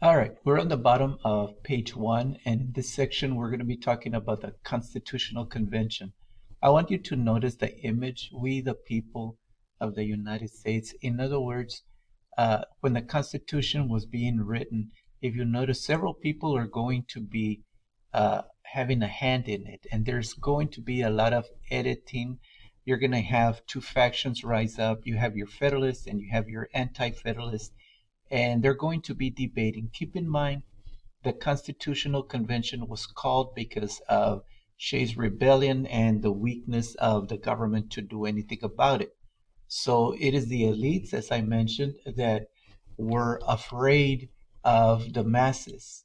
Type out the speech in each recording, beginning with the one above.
All right, we're on the bottom of page one, and in this section, we're going to be talking about the Constitutional Convention. I want you to notice the image, we the people of the United States. In other words, when the Constitution was being written, if you notice, several people are going to be having a hand in it, and there's going to be a lot of editing. You're going to have two factions rise up. You have your Federalists and you have your Anti-Federalists, and they're going to be debating. Keep in mind, the Constitutional Convention was called because of Shays' Rebellion and the weakness of the government to do anything about it. So it is the elites, as I mentioned, that were afraid of the masses.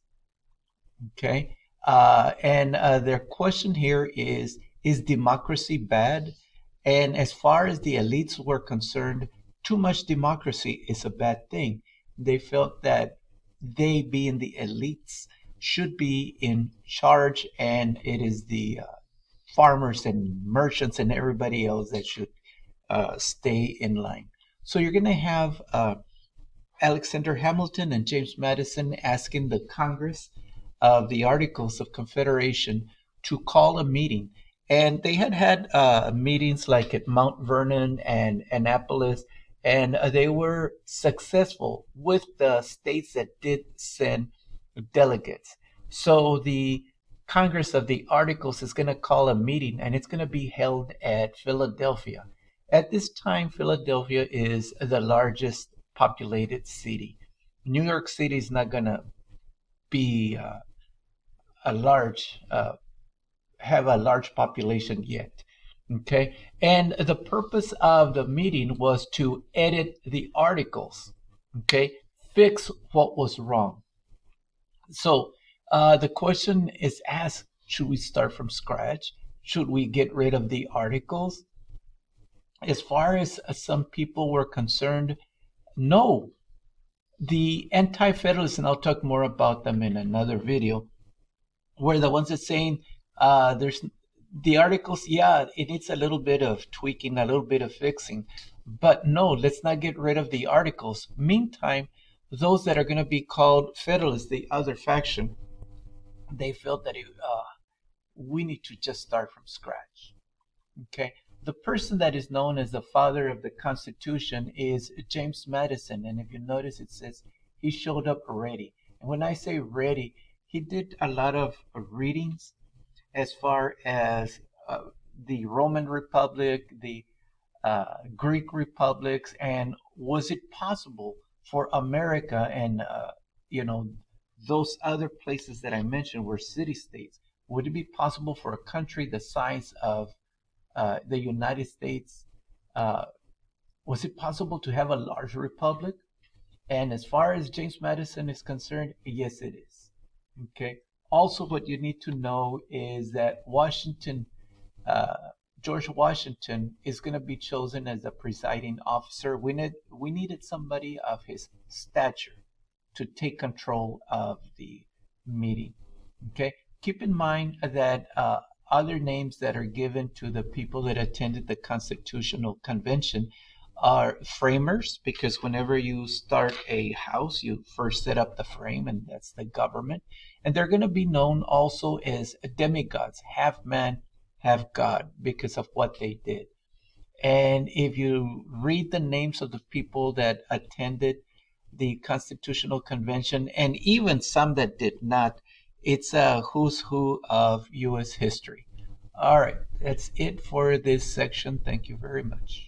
Okay. And their question here is democracy bad? And as far as the elites were concerned, too much democracy is a bad thing. They felt that they, being the elites, should be in charge, and it is the farmers and merchants and everybody else that should stay in line. So you're going to have Alexander Hamilton and James Madison asking the Congress of the Articles of Confederation to call a meeting. And they had had meetings like at Mount Vernon and Annapolis, and they were successful with the states that did send delegates. So the Congress of the Articles is going to call a meeting, and it's going to be held at Philadelphia. At this time, Philadelphia is the largest populated city. New York City is not going to be a large have a large population yet. Okay, and the purpose of the meeting was to edit the articles. Okay, fix what was wrong. So the question is asked: should we start from scratch? Should we get rid of the articles? As far as some people were concerned, no. The anti-federalists, and I'll talk more about them in another video, were the ones that saying there's the articles, yeah, it needs a little bit of tweaking, a little bit of fixing, but no, let's not get rid of the articles. Meantime, those that are going to be called federalists, the other faction, they felt that we need to just start from scratch. Okay, the person that is known as the father of the Constitution is James Madison, and if you notice, it says he showed up ready. And when I say ready, he did a lot of readings as far as the Roman Republic, the Greek republics, and was it possible for America and you know those other places that I mentioned were city states? Would it be possible for a country the size of the United States? Uh, was it possible to have a large republic? And as far as James Madison is concerned, yes, it is. Okay. Also, what you need to know is that uh, George Washington, is going to be chosen as the presiding officer. We needed somebody of his stature to take control of the meeting. Okay. Keep in mind that other names that are given to the people that attended the Constitutional Convention are framers, because whenever you start a house, you first set up the frame, and that's the government. And they're going to be known also as demigods, half man, half God, because of what they did. And if you read the names of the people that attended the Constitutional Convention, and even some that did not, it's a who's who of U.S. history. All right, that's it for this section. Thank you very much.